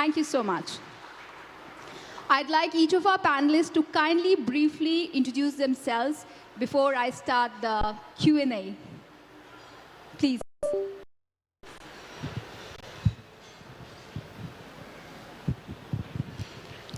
Thank you so much. I'd like each of our panelists to kindly briefly introduce themselves before I start the Q&A. Please.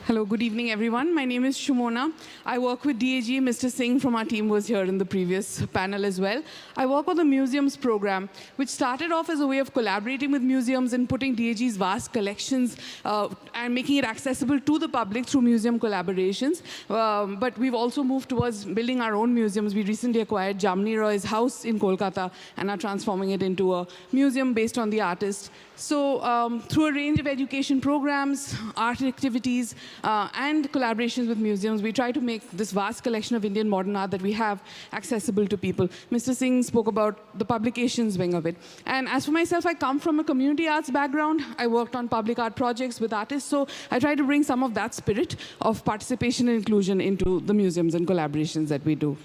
Hello, good evening, everyone. My name is Shumona. I work with DAG. Mr. Singh from our team was here in the previous panel as well. I work on the museums program, which started off as a way of collaborating with museums and putting DAG's vast collections and making it accessible to the public through museum collaborations. But we've also moved towards building our own museums. We recently acquired Jamni Roy's house in Kolkata and are transforming it into a museum based on the artist. So through a range of education programs, art activities, and collaborations with museums, we try to make this vast collection of Indian modern art that we have accessible to people. Mr. Singh spoke about the publications wing of it. And as for myself, I come from a community arts background. I worked on public art projects with artists, so I try to bring some of that spirit of participation and inclusion into the museums and collaborations that we do.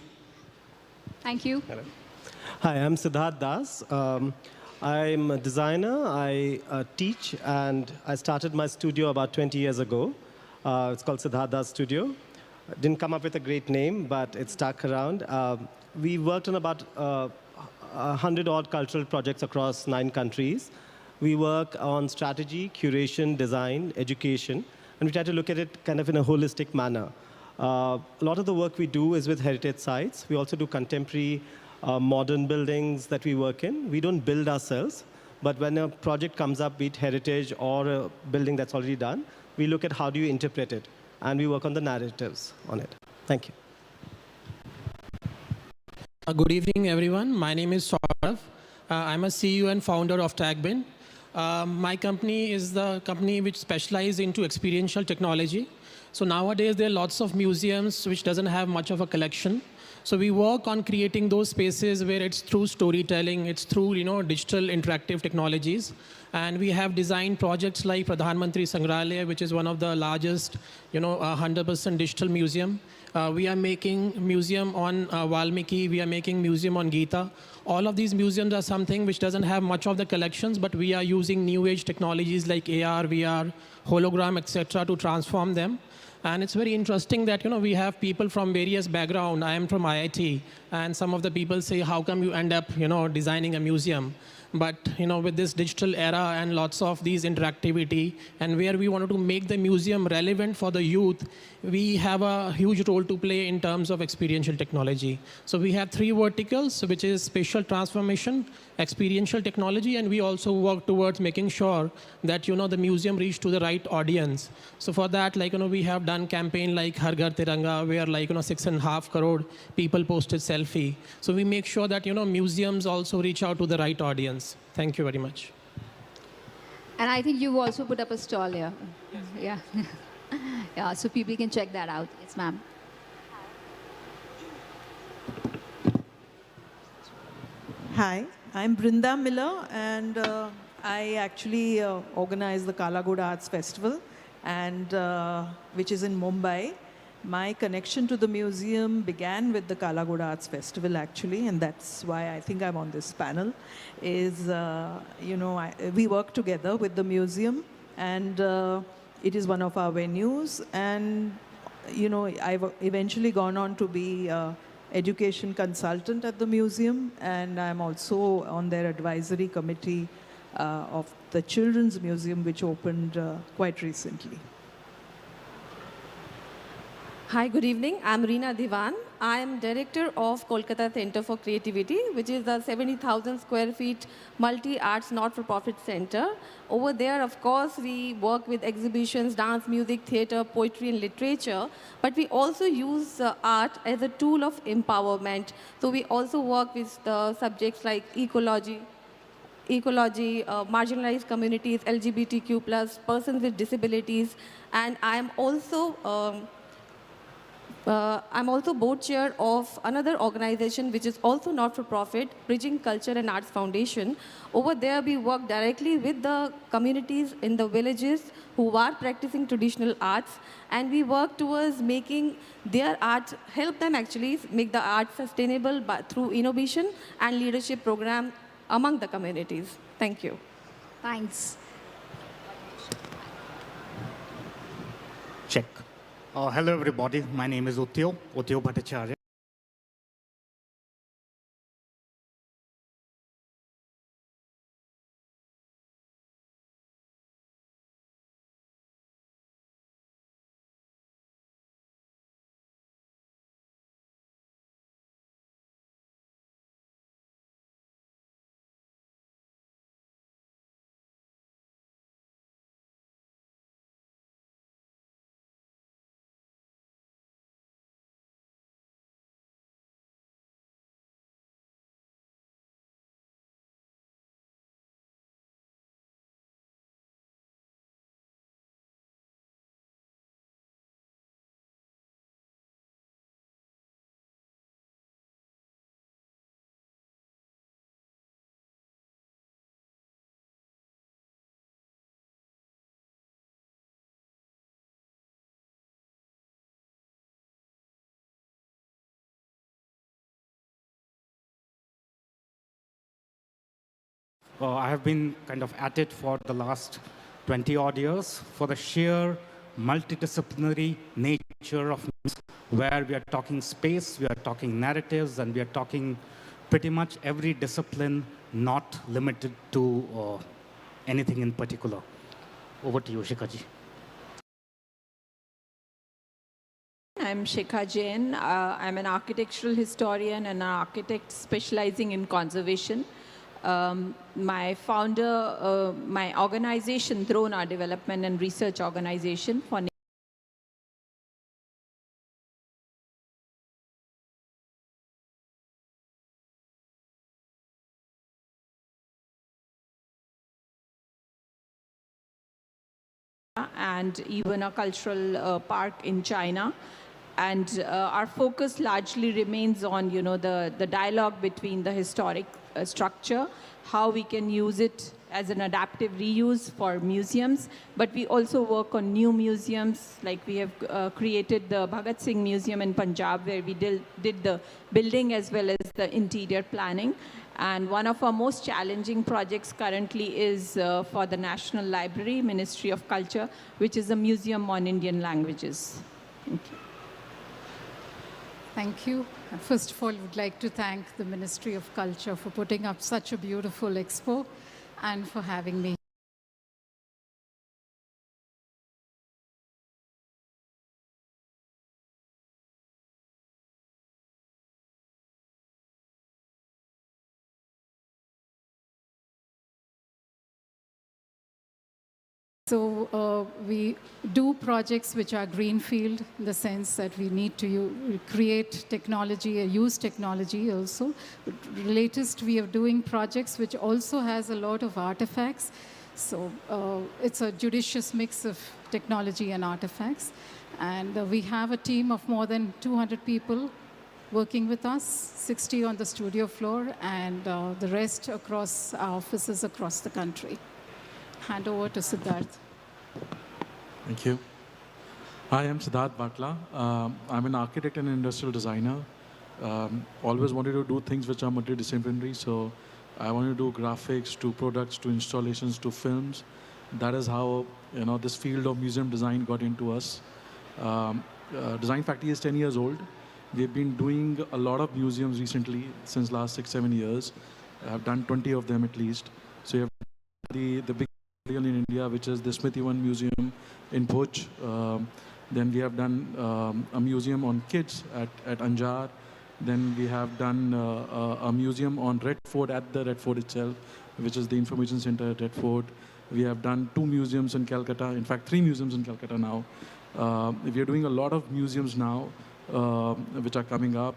Thank you. Hello. Hi, I'm Siddharth Das. I'm a designer, I teach, and I started my studio about 20 years ago. It's called Siddharth Das Studio. Didn't come up with a great name, but it stuck around. We worked on about 100-odd cultural projects across 9 countries. We work on strategy, curation, design, education, and we try to look at it kind of in a holistic manner. A lot of the work we do is with heritage sites. We also do contemporary modern buildings that we work in. We don't build ourselves, but when a project comes up, be it heritage or a building that's already done, we look at how do you interpret it, and we work on the narratives on it. Thank you. Good evening, everyone. My name is Saurav. I'm a CEO and founder of Tagbin. My company is the company which specializes into experiential technology. So nowadays, there are lots of museums which doesn't have much of a collection. So we work on creating those spaces where it's through storytelling, it's through digital interactive technologies. And we have designed projects like Pradhan Mantri Sangralaya, which is one of the largest 100% digital museum. We are making museum on Valmiki, we are making museum on Gita. All of these museums are something which doesn't have much of the collections, but we are using new age technologies like AR, VR, hologram, etc. to transform them. And it's very interesting that we have people from various backgrounds. I am from IIT, and some of the people say, how come you end up designing a museum? But with this digital era and lots of these interactivity, and where we wanted to make the museum relevant for the youth, we have a huge role to play in terms of experiential technology. So we have 3 verticals, which is spatial transformation, experiential technology, and we also work towards making sure that the museum reach to the right audience. So for that, we have done campaign like Har Ghar Tiranga, where 6.5 crore people posted selfie. So we make sure that museums also reach out to the right audience. Thank you very much. And I think you've also put up a stall here. Yeah. Yeah, so people can check that out. Yes, ma'am. Hi, I'm Brinda Miller, and I actually organize the Kalagoda Arts Festival, and which is in Mumbai. My connection to the museum began with the Kalagoda Arts Festival, actually, and that's why I think I'm on this panel, is, we work together with the museum, and it is one of our venues, and, I've eventually gone on to be education consultant at the museum, and I'm also on their advisory committee of the Children's Museum, which opened quite recently. Hi, good evening. I'm Reena Diwan. I am director of Kolkata Center for Creativity, which is a 70,000 square feet multi-arts not-for-profit center. Over there, of course, we work with exhibitions, dance, music, theater, poetry, and literature. But we also use art as a tool of empowerment. So we also work with subjects like ecology, marginalized communities, LGBTQ+, persons with disabilities. And I'm also board chair of another organization which is also not-for-profit, Bridging Culture and Arts Foundation. Over there, we work directly with the communities in the villages who are practicing traditional arts, and we work towards making their art, help them actually make the art sustainable through innovation and leadership program among the communities. Thank you. Thanks. Check. Hello, everybody. My name is Utyo Bhattacharya. I have been kind of at it for the last 20 odd years for the sheer multidisciplinary nature of music, where we are talking space, we are talking narratives, and we are talking pretty much every discipline, not limited to anything in particular. Over to you, Shikhaji. I'm Shikha Jain. I'm an architectural historian and an architect specializing in conservation. My organization, Drona Development and Research Organization for and even a cultural park in China. And our focus largely remains on, the dialogue between the historic structure, how we can use it as an adaptive reuse for museums. But we also work on new museums, like we have created the Bhagat Singh Museum in Punjab, where we did the building as well as the interior planning. And one of our most challenging projects currently is for the National Library, Ministry of Culture, which is a museum on Indian languages. Thank you. Thank you. First of all, I would like to thank the Ministry of Culture for putting up such a beautiful expo and for having me. So we do projects which are greenfield in the sense that we need to create technology, use technology also. But latest, we are doing projects which also has a lot of artifacts. So it's a judicious mix of technology and artifacts. And we have a team of more than 200 people working with us, 60 on the studio floor, and the rest across our offices across the country. Hand over to Siddharth. Thank you. Hi, I'm Siddharth Batla. I'm an architect and industrial designer. Always wanted to do things which are multidisciplinary. So I wanted to do graphics, to products, to installations, to films. That is how this field of museum design got into us. Design Factory is 10 years old. We've been doing a lot of museums recently, since last 6-7 years. I've done 20 of them at least. So you have the big in India, which is the Smriti-Van Museum in Bhuj. Then we have done a museum on kids at Anjar. Then we have done a museum on Red Fort at the Red Fort itself, which is the information center at Red Fort. We have done 2 museums in Calcutta, in fact 3 museums in Calcutta now. We are doing a lot of museums now, which are coming up.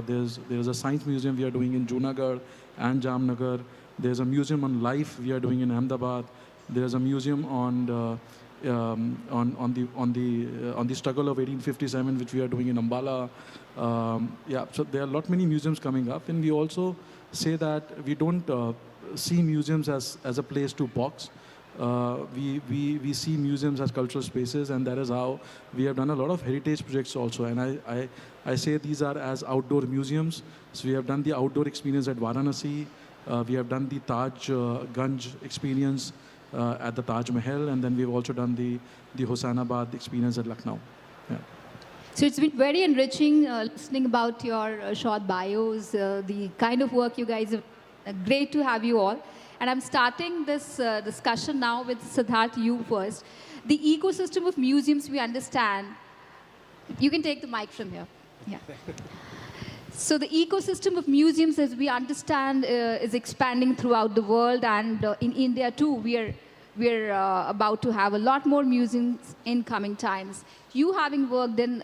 There's a science museum we are doing in Junagadh and Jamnagar. There's a museum on life we are doing in Ahmedabad. There's a museum on the struggle of 1857, which we are doing in Ambala. So there are many museums coming up, and we also say that we don't see museums as a place to box. We see museums as cultural spaces, and that is how we have done a lot of heritage projects also. And I say these are as outdoor museums. So we have done the outdoor experience at Varanasi. We have done the Taj Ganj experience at the Taj Mahal, and then we've also done the Hosanabad experience at Lucknow. Yeah. So it's been very enriching listening about your short bios, the kind of work you guys have. Great to have you all. And I'm starting this discussion now with Siddharth, you first. The ecosystem of museums we understand. You can take the mic from here. Yeah. So the ecosystem of museums, as we understand, is expanding throughout the world, and in India too, we're about to have a lot more museums in coming times. You having worked in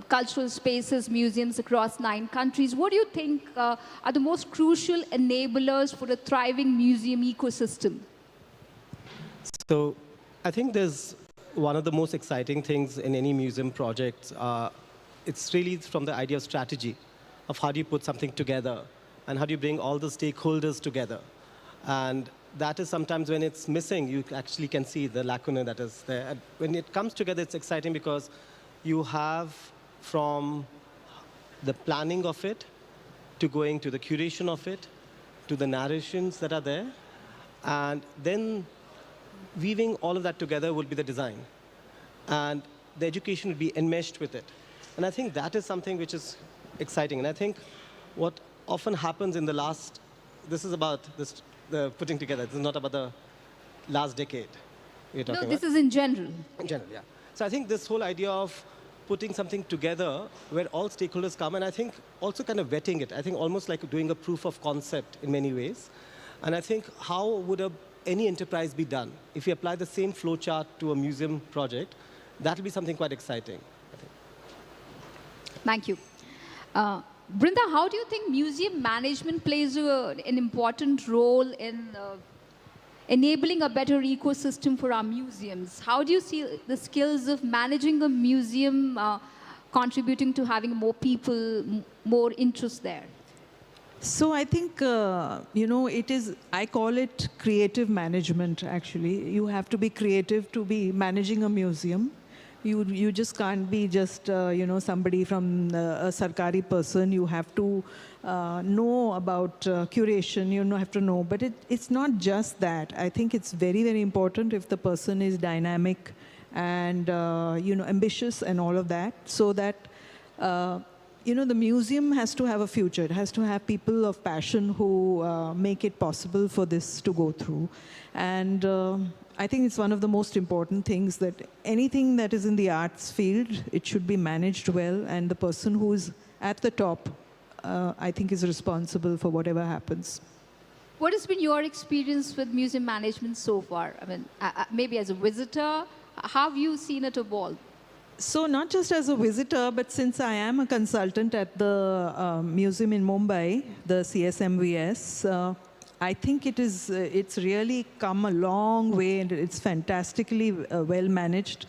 cultural spaces, museums across 9 countries, what do you think are the most crucial enablers for a thriving museum ecosystem? So I think there's one of the most exciting things in any museum project. It's really from the idea of strategy, of how do you put something together, and how do you bring all the stakeholders together. And that is sometimes when it's missing, you actually can see the lacuna that is there. And when it comes together, it's exciting because you have from the planning of it, to going to the curation of it, to the narrations that are there, and then weaving all of that together would be the design. And the education would be enmeshed with it. And I think that is something which is exciting. And I think what often happens in the last, this is about the putting together. This is not about the last decade we're talking about. No, this is in general. In general, yeah. So I think this whole idea of putting something together where all stakeholders come, and I think also kind of vetting it. I think almost like doing a proof of concept in many ways. And I think how would any enterprise be done? If you apply the same flow chart to a museum project, that will be something quite exciting, I think. Thank you. Brinda, how do you think museum management plays an important role in enabling a better ecosystem for our museums? How do you see the skills of managing a museum contributing to having more people, more interest there? So I think, I call it creative management, actually. You have to be creative to be managing a museum. You just can't be just, somebody from a Sarkari person. You have to know about curation, you have to know. But it's not just that. I think it's very, very important if the person is dynamic and, ambitious and all of that, so that, the museum has to have a future. It has to have people of passion who make it possible for this to go through. And I think it's one of the most important things that anything that is in the arts field, it should be managed well, and the person who is at the top, I think, is responsible for whatever happens. What has been your experience with museum management so far? I mean, maybe as a visitor, how have you seen it evolve? So not just as a visitor, but since I am a consultant at the museum in Mumbai, the CSMVS, I think it's really come a long way, and it's fantastically well managed.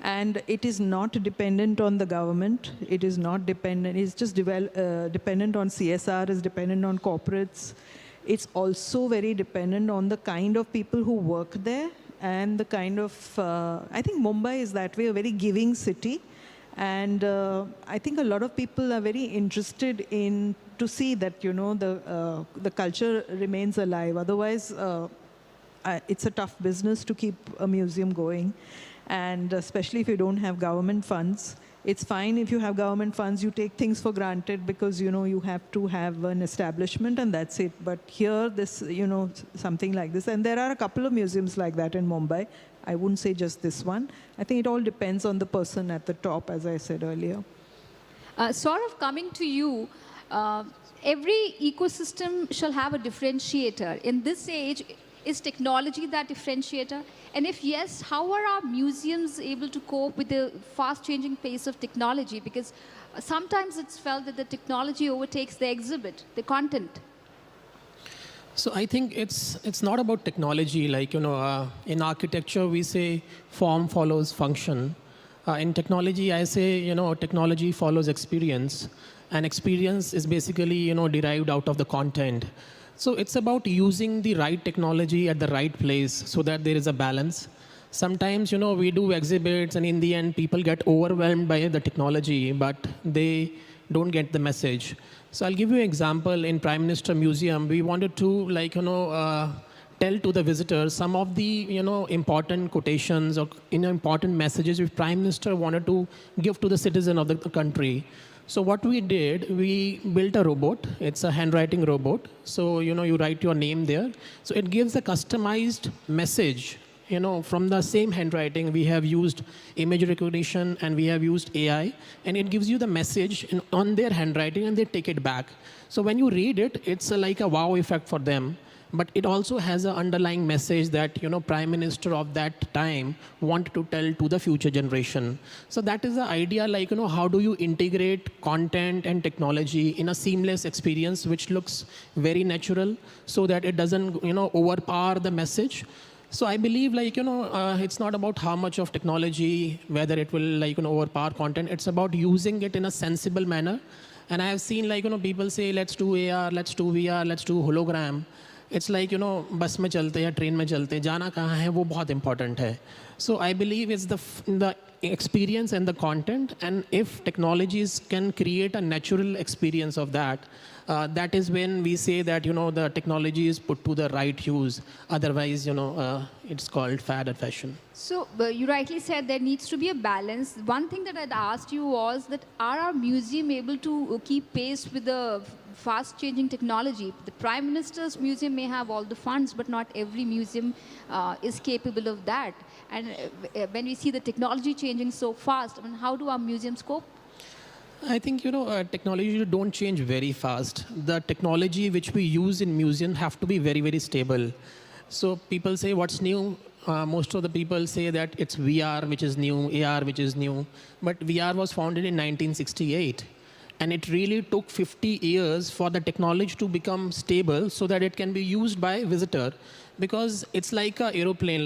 And it is not dependent on the government. It is not dependent, it's just dependent on CSR, it's dependent on corporates. It's also very dependent on the kind of people who work there and the kind of, I think Mumbai is that way, a very giving city. And I think a lot of people are very interested in to see that, the culture remains alive. Otherwise, it's a tough business to keep a museum going. And especially if you don't have government funds. It's fine if you have government funds, you take things for granted because, you have to have an establishment and that's it. But here, this, something like this. And there are a couple of museums like that in Mumbai. I wouldn't say just this one. I think it all depends on the person at the top, as I said earlier. Sort of coming to you, every ecosystem shall have a differentiator. In this age, is technology that differentiator? And if yes, how are our museums able to cope with the fast-changing pace of technology? Because sometimes it's felt that the technology overtakes the exhibit, the content. So I think it's not about technology. Like, in architecture, we say form follows function. In technology, I say, technology follows experience. And experience is basically, derived out of the content. So it's about using the right technology at the right place so that there is a balance. Sometimes, we do exhibits and in the end, people get overwhelmed by the technology, but they don't get the message. So I'll give you an example. In Prime Minister Museum, we wanted to, tell to the visitors some of the important quotations or important messages which Prime Minister wanted to give to the citizen of the country. So what we did, we built a robot. It's a handwriting robot. So you write your name there. So it gives a customized message. From the same handwriting, we have used image recognition and we have used AI, and it gives you the message on their handwriting, and they take it back. So when you read it, it's like a wow effect for them. But it also has an underlying message that Prime Minister of that time wanted to tell to the future generation. So that is the idea, like how do you integrate content and technology in a seamless experience which looks very natural, so that it doesn't overpower the message. So I believe it's not about how much of technology, whether it will overpower content. It's about using it in a sensible manner. And I have seen people say, let's do AR, let's do VR, let's do hologram. It's like bus में चलते या train में चलते, जाना कहाँ है वो बहुत important है. So I believe it's the experience and the content, and if technologies can create a natural experience of that, that is when we say that the technology is put to the right use. Otherwise it's called fad or fashion. So you rightly said there needs to be a balance. One thing that I'd asked you was that are our museum able to keep pace with the fast changing technology? The Prime Minister's museum may have all the funds, but not every museum is capable of that. And when we see the technology changing so fast, how do our museums cope? I think technology don't change very fast. The technology which we use in museums have to be very, very stable. So people say what's new. Most of the people say that it's VR which is new, AR which is new. But VR was founded in 1968. And it really took 50 years for the technology to become stable so that it can be used by visitor. Because it's like an aeroplane,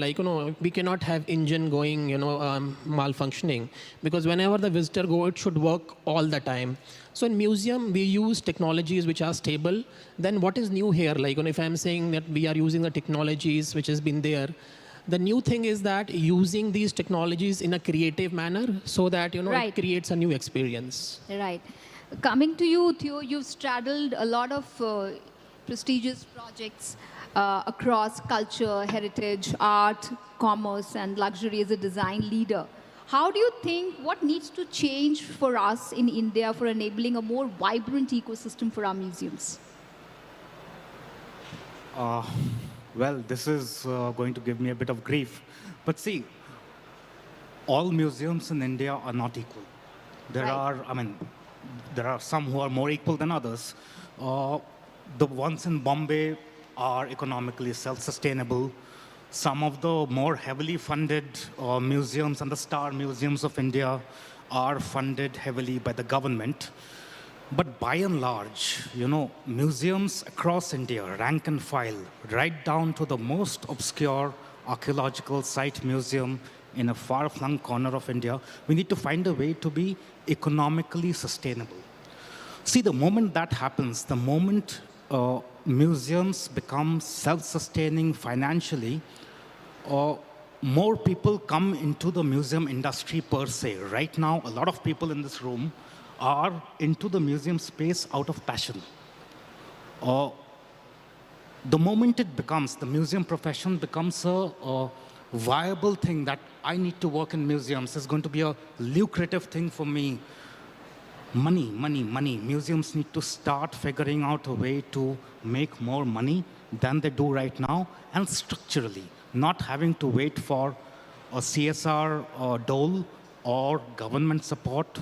we cannot have engine going, malfunctioning. Because whenever the visitor go, it should work all the time. So in museum, we use technologies which are stable. Then what is new here? If I'm saying that we are using the technologies which has been there, the new thing is that using these technologies in a creative manner so that, Right. it creates a new experience. Right. Coming to you, Theo, you've straddled a lot of prestigious projects across culture, heritage, art, commerce, and luxury as a design leader. How do you think, what needs to change for us in India for enabling a more vibrant ecosystem for our museums? Well, this is going to give me a bit of grief. But see, all museums in India are not equal. There are some who are more equal than others. The ones in Bombay are economically self-sustainable. Some of the more heavily funded museums and the star museums of India are funded heavily by the government. But by and large, museums across India, rank and file, right down to the most obscure archaeological site museum in a far-flung corner of India, we need to find a way to be economically sustainable. See, the moment that happens, the moment museums become self-sustaining financially, more people come into the museum industry per se. Right now, a lot of people in this room are into the museum space out of passion. The moment the museum profession becomes a viable thing that I need to work in museums, is going to be a lucrative thing for me. Money, money, money. Museums need to start figuring out a way to make more money than they do right now, and structurally, not having to wait for a CSR dole or government support.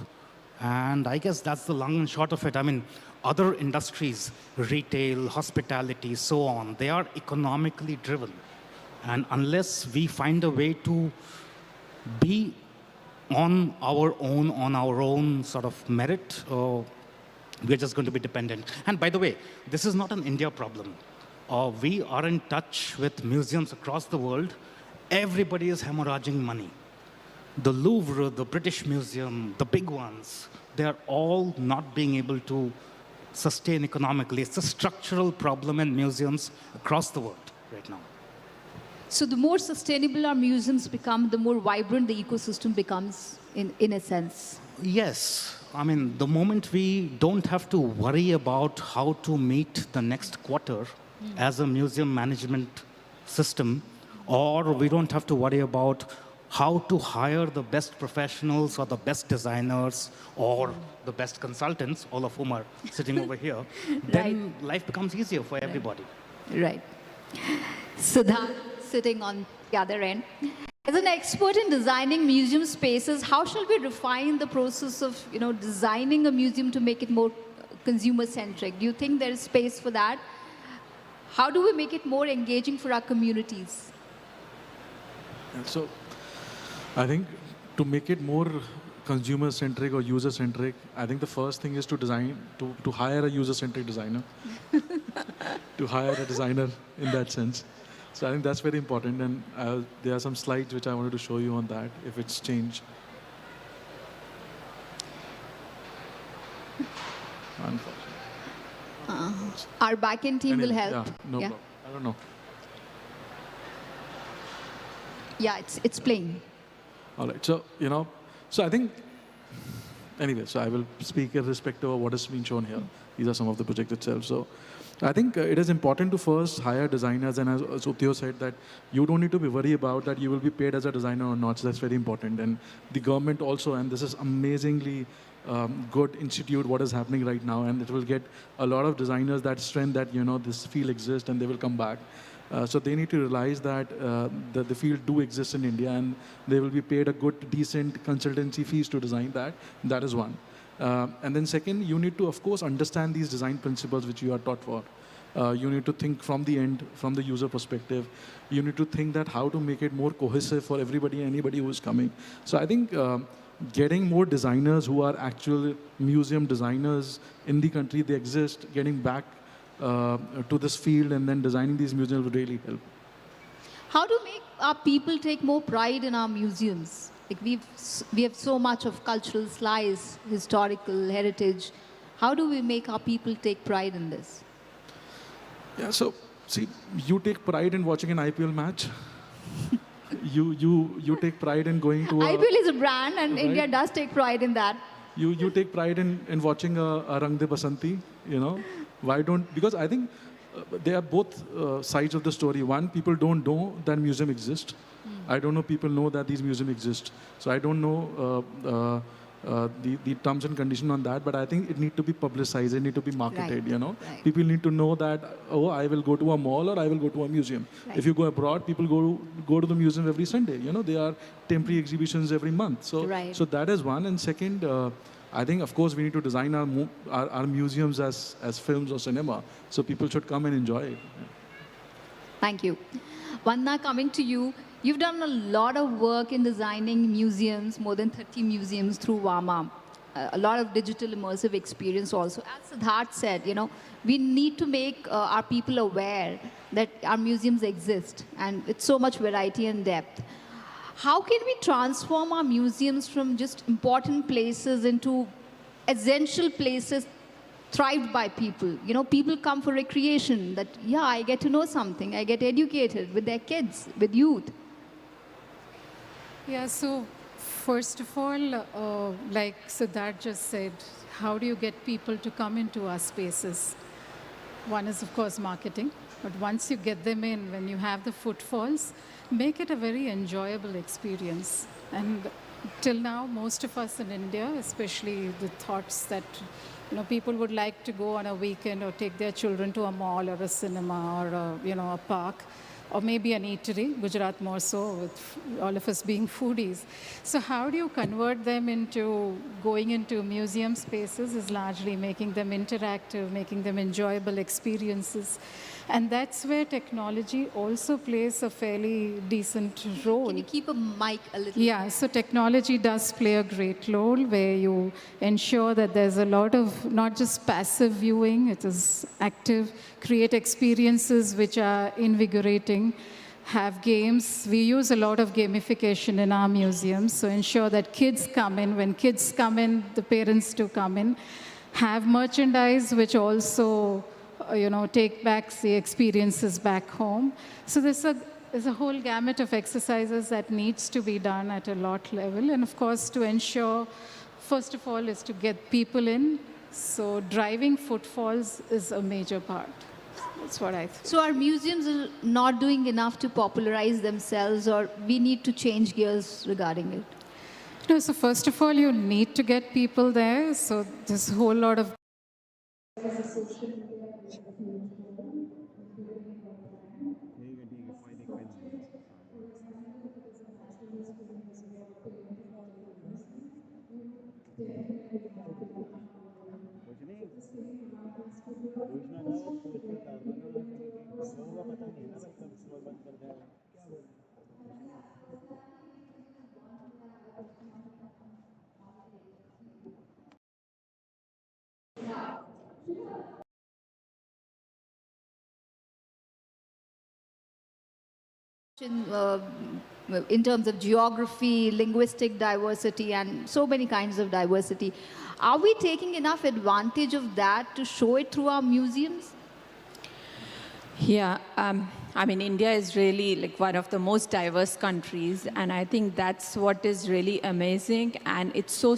And I guess that's the long and short of it. Other industries, retail, hospitality, so on, they are economically driven. And unless we find a way to be on our own sort of merit, we're just going to be dependent. And by the way, this is not an India problem. We are in touch with museums across the world. Everybody is hemorrhaging money. The Louvre, the British Museum, the big ones, they're all not being able to sustain economically. It's a structural problem in museums across the world right now. So the more sustainable our museums become, the more vibrant the ecosystem becomes, in a sense. Yes. The moment we don't have to worry about how to meet the next quarter as a museum management system, or we don't have to worry about how to hire the best professionals or the best designers or the best consultants, all of whom are sitting over here, then life becomes easier for everybody. Right. Siddharth, sitting on the other end. As an expert in designing museum spaces, how shall we refine the process of designing a museum to make it more consumer-centric? Do you think there is space for that? How do we make it more engaging for our communities? So I think to make it more consumer-centric or user-centric, I think the first thing is to hire a user-centric designer, to hire a designer in that sense. So I think that's very important, and there are some slides which I wanted to show you on that, if it's changed. Our backend team will help. Yeah, no problem. I don't know. Yeah, it's playing. All right, so, so I think, anyway, so I will speak irrespective of what is being shown here. These are some of the projects itself. So I think it is important to first hire designers, and as Utyo said, that you don't need to be worried about that you will be paid as a designer or not. So that's very important. And the government also, and this is amazingly good institute, what is happening right now, and it will get a lot of designers that strength that, this field exists and they will come back. So they need to realize that the field do exist in India, and they will be paid a good, decent consultancy fees to design that. That is one. And then second, you need to, of course, understand these design principles which you are taught for. You need to think from the end, from the user perspective. You need to think that how to make it more cohesive for everybody, anybody who is coming. So I think getting more designers who are actual museum designers in the country, they exist, getting back to this field and then designing these museums would really help. How to make our people take more pride in our museums? Like we have so much of cultural slice, historical heritage. How do we make our people take pride in this? Yeah, so see, you take pride in watching an IPL match. you take pride in going to a... IPL is a brand, and right? India does take pride in that. You take pride in watching a Rang De Basanti, Why don't... Because I think they are both sides of the story. One, people don't know that museum exists. I don't know people know that these museums exist. So I don't know the terms and conditions on that, but I think it need to be publicized, it need to be marketed, Right. People need to know that, oh, I will go to a mall or I will go to a museum. Right. If you go abroad, people go to the museum every Sunday. There are temporary exhibitions every month. So, Right. so that is one. And second, I think, of course, we need to design our museums as films or cinema. So people should come and enjoy it. Thank you. Vandana, coming to you. You've done a lot of work in designing museums, more than 30 museums through Vama. A lot of digital immersive experience also. As Siddharth said, we need to make our people aware that our museums exist, and it's so much variety and depth. How can we transform our museums from just important places into essential places thrived by people? People come for recreation, that, yeah, I get to know something, I get educated with their kids, with youth. Yeah, so first of all, like Siddharth just said, how do you get people to come into our spaces? One is, of course, marketing. But once you get them in, when you have the footfalls, make it a very enjoyable experience. And till now, most of us in India, especially the thoughts that people would like to go on a weekend or take their children to a mall or a cinema or a park, or maybe an eatery, Gujarat more so, with all of us being foodies. So how do you convert them into going into museum spaces is largely making them interactive, making them enjoyable experiences. And that's where technology also plays a fairly decent role. Can you keep a mic a little? Yeah, so technology does play a great role where you ensure that there's a lot of not just passive viewing, it is active, create experiences which are invigorating, have games. We use a lot of gamification in our museums, so ensure that kids come in. When kids come in, the parents do come in. Have merchandise which also take back the experiences back home. So there's a whole gamut of exercises that needs to be done at a lot level. And of course, to ensure, first of all, is to get people in. So driving footfalls is a major part. That's what I think. So our museums are not doing enough to popularize themselves, or we need to change gears regarding it? No, so first of all, you need to get people there. So there's a whole lot of In terms of geography, linguistic diversity, and so many kinds of diversity. Are we taking enough advantage of that to show it through our museums? Yeah, I mean, India is really like one of the most diverse countries, and I think that's what is really amazing, and it's so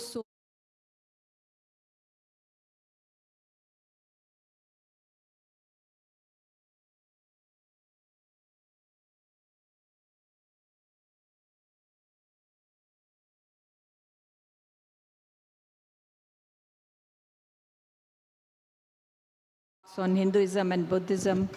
on Hinduism and Buddhism.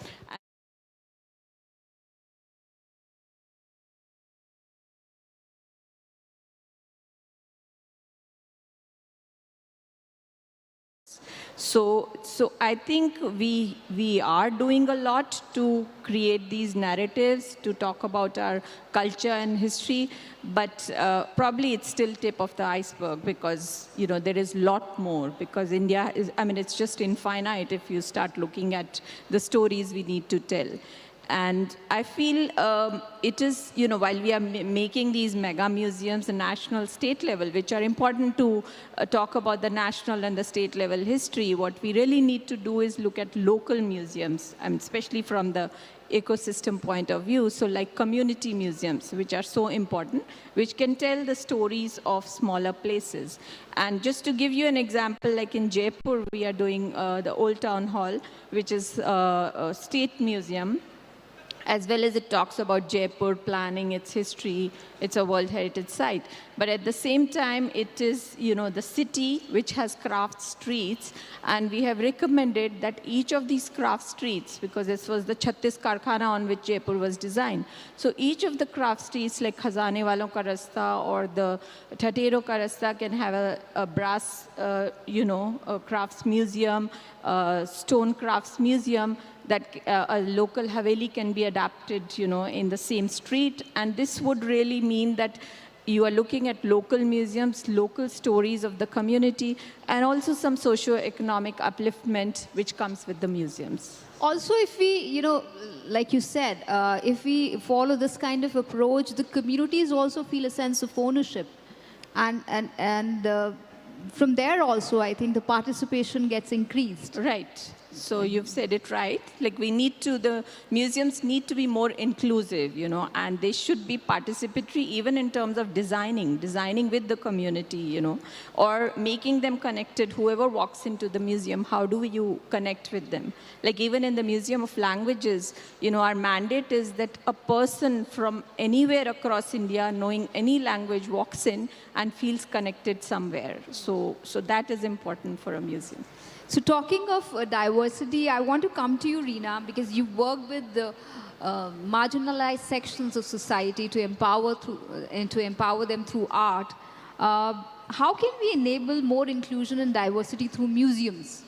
So I think we are doing a lot to create these narratives, to talk about our culture and history, but probably it's still tip of the iceberg, because there is a lot more, because India is, I mean, it's just infinite if you start looking at the stories we need to tell. And I feel it is, while we are making these mega museums, the national, state level, which are important to talk about the national and the state level history, what we really need to do is look at local museums, especially from the ecosystem point of view. So like community museums, which are so important, which can tell the stories of smaller places. And just to give you an example, like in Jaipur, we are doing the Old Town Hall, which is a state museum, as well as it talks about Jaipur, planning, its history. It's a World Heritage Site. But at the same time, it is, the city which has craft streets, and we have recommended that each of these craft streets, because this was the Chhattis Karkhana on which Jaipur was designed. So each of the craft streets, like Khazane Walon Ka Rasta or the Thatero Ka Rasta, can have a brass, a crafts museum, stone crafts museum, that a local Haveli can be adapted, in the same street. And this would really mean that you are looking at local museums, local stories of the community, and also some socio-economic upliftment which comes with the museums. Also, if we, like you said, if we follow this kind of approach, the communities also feel a sense of ownership. And from there also, I think the participation gets increased. Right. So you've said it right. Like the museums need to be more inclusive, and they should be participatory even in terms of designing with the community, or making them connected. Whoever walks into the museum, how do you connect with them? Like even in the Museum of Languages, our mandate is that a person from anywhere across India, knowing any language, walks in and feels connected somewhere. So that is important for a museum. So talking of diversity, I want to come to you, Reena, because you work with the marginalized sections of society to empower them through art. How can we enable more inclusion and diversity through museums?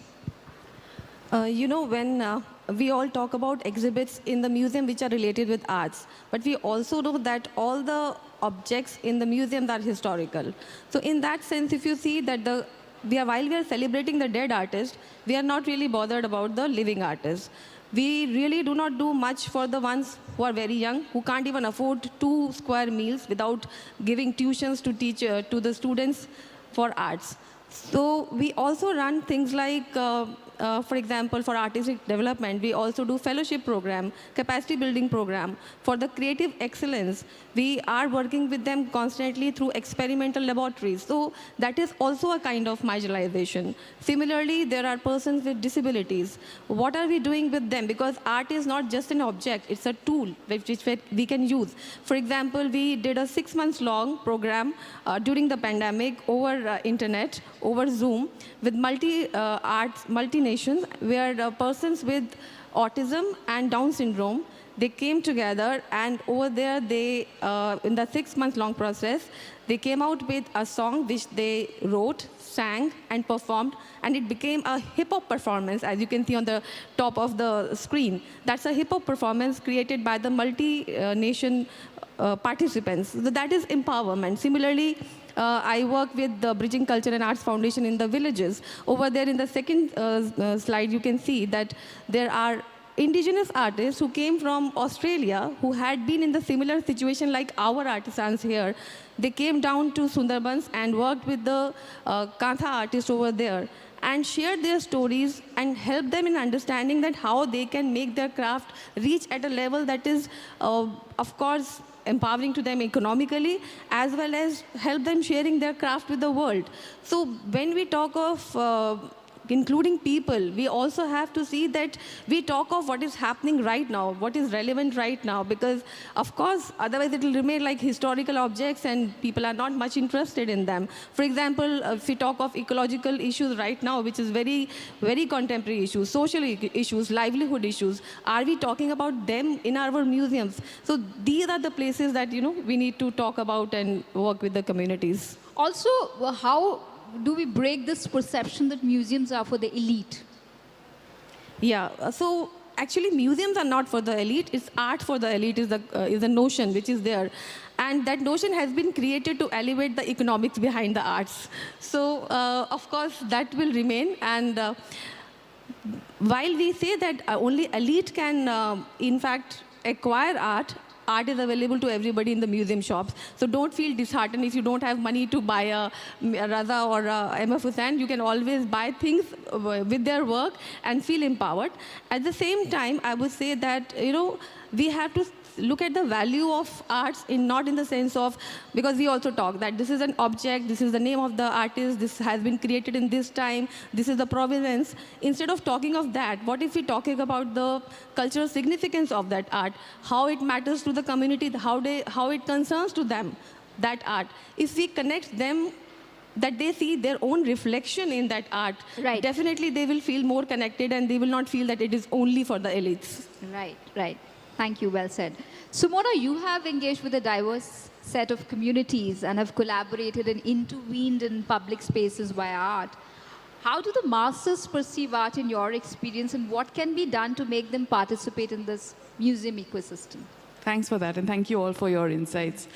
When we all talk about exhibits in the museum which are related with arts, but we also know that all the objects in the museums are historical. So in that sense, if you see that while we are celebrating the dead artist, we are not really bothered about the living artists. We really do not do much for the ones who are very young, who can't even afford 2 square meals without giving tuitions to the students for arts. So we also run things like, for example, for artistic development, we also do fellowship program, capacity building program. For the creative excellence, we are working with them constantly through experimental laboratories. So that is also a kind of marginalization. Similarly, there are persons with disabilities. What are we doing with them? Because art is not just an object, it's a tool which we can use. For example, we did a 6-month-long program during the pandemic over internet, over Zoom, with multi-nations, where persons with autism and Down syndrome, they came together, and over there, they, in the 6-month-long process, they came out with a song which they wrote, sang, and performed, and it became a hip-hop performance, as you can see on the top of the screen. That's a hip-hop performance created by the multi-nation participants. So that is empowerment. Similarly, I work with the Bridging Culture and Arts Foundation in the villages. Over there in the second slide, you can see that there are indigenous artists who came from Australia who had been in the similar situation like our artisans here. They came down to Sundarbans and worked with the Kantha artists over there and shared their stories and helped them in understanding that how they can make their craft reach at a level that is, of course, empowering to them economically, as well as help them sharing their craft with the world. So when we talk of including people, we also have to see that we talk of what is happening right now, what is relevant right now, because of course, otherwise it will remain like historical objects and people are not much interested in them. For example, if we talk of ecological issues right now, which is very, very contemporary issues, social issues, livelihood issues, are we talking about them in our museums? So these are the places that, we need to talk about and work with the communities. Also, how do we break this perception that museums are for the elite? Yeah, so actually museums are not for the elite, it's art for the elite is the notion which is there. And that notion has been created to elevate the economics behind the arts. So, of course, that will remain. And while we say that only elite can, in fact, acquire art, art is available to everybody in the museum shops. So don't feel disheartened if you don't have money to buy a Raza or a M.F. Hussain. You can always buy things with their work and feel empowered. At the same time, I would say that, we have to look at the value of arts not in the sense of, because we also talk that this is an object, this is the name of the artist, this has been created in this time, this is the provenance. Instead of talking of that, what if we're talking about the cultural significance of that art, how it matters to the community, how it concerns to them, that art. If we connect them, that they see their own reflection in that art, right, definitely they will feel more connected and they will not feel that it is only for the elites. Right, right. Thank you, well said. Sumona, you have engaged with a diverse set of communities and have collaborated and intervened in public spaces via art. How do the masses perceive art in your experience, and what can be done to make them participate in this museum ecosystem? Thanks for that, and thank you all for your insights.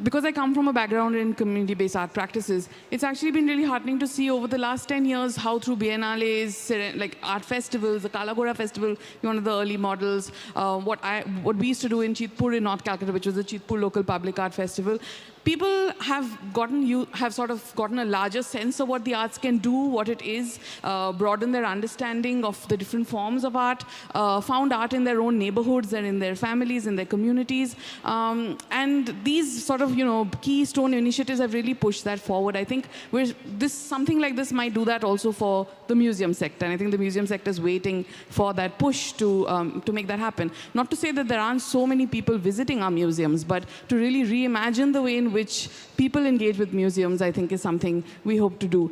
Because I come from a background in community-based art practices, it's actually been really heartening to see over the last 10 years how through biennales, like art festivals, the Kala Ghoda festival, one of the early models, what we used to do in Chitpur in North Calcutta, which was the Chitpur local public art festival, people have sort of gotten a larger sense of what the arts can do, what it is, broaden their understanding of the different forms of art, found art in their own neighborhoods and in their families, in their communities. And these sort of, keystone initiatives have really pushed that forward. I think something like this might do that also for the museum sector. And I think the museum sector is waiting for that push to make that happen. Not to say that there aren't so many people visiting our museums, but to really reimagine the way in which people engage with museums, I think, is something we hope to do.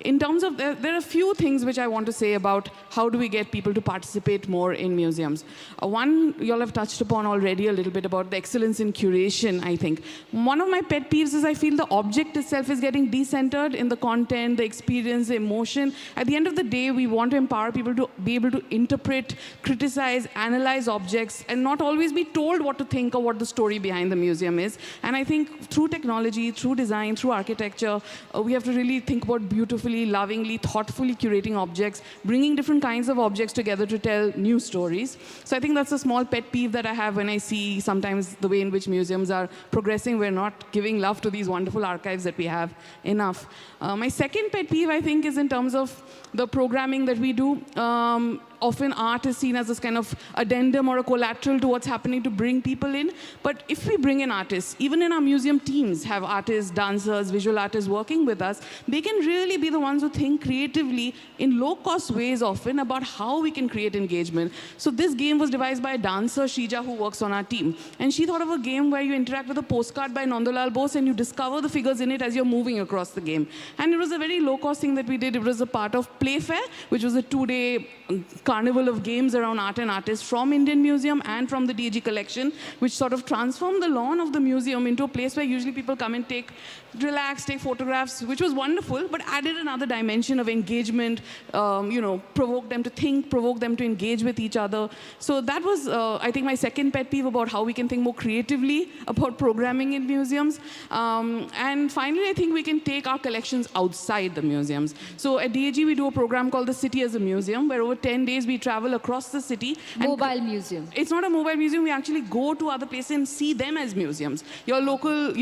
In terms of, there are a few things which I want to say about how do we get people to participate more in museums. One, you all have touched upon already a little bit about the excellence in curation, I think. One of my pet peeves is I feel the object itself is getting decentered in the content, the experience, the emotion. At the end of the day, we want to empower people to be able to interpret, criticize, analyze objects, and not always be told what to think or what the story behind the museum is. And I think through technology, through design, through architecture, we have to really think about beautifully beautifully, lovingly, thoughtfully curating objects, bringing different kinds of objects together to tell new stories. So I think that's a small pet peeve that I have when I see sometimes the way in which museums are progressing. We're not giving love to these wonderful archives that we have enough. My second pet peeve, I think, is in terms of the programming that we do. Often art is seen as this kind of addendum or a collateral to what's happening to bring people in. But if we bring in artists, even in our museum teams have artists, dancers, visual artists working with us, they can really be the ones who think creatively in low-cost ways often about how we can create engagement. So this game was devised by a dancer, Shija, who works on our team. And she thought of a game where you interact with a postcard by Nandalal Bose and you discover the figures in it as you're moving across the game. And it was a very low-cost thing that we did. It was a part of Playfair, which was a 2-day carnival of games around art and artists from Indian Museum and from the DAG collection, which sort of transformed the lawn of the museum into a place where usually people come and relax, take photographs, which was wonderful, but added another dimension of engagement, provoke them to think, provoke them to engage with each other. So that was, I think, my second pet peeve about how we can think more creatively about programming in museums. And finally, I think we can take our collections outside the museums. So at DAG, we do a program called The City as a Museum, where over 10 days we travel across the city. Mobile museum. It's not a mobile museum. We actually go to other places and see them as museums. Your local,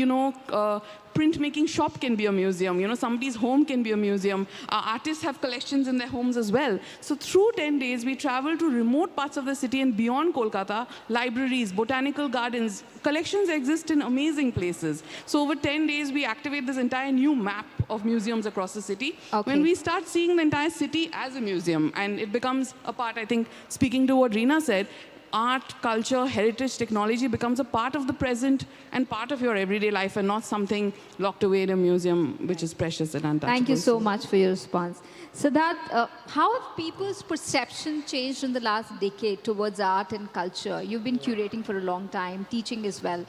printmaking shop can be a museum. Somebody's home can be a museum. Artists have collections in their homes as well. So through 10 days, we travel to remote parts of the city and beyond Kolkata, libraries, botanical gardens. Collections exist in amazing places. So over 10 days, we activate this entire new map of museums across the city. Okay. When we start seeing the entire city as a museum, and it becomes a part, I think, speaking to what Reena said, art, culture, heritage, technology becomes a part of the present and part of your everyday life and not something locked away in a museum, which is precious and untouchable. Thank you so much for your response. Siddharth, how have people's perception changed in the last decade towards art and culture? You've been curating for a long time, teaching as well.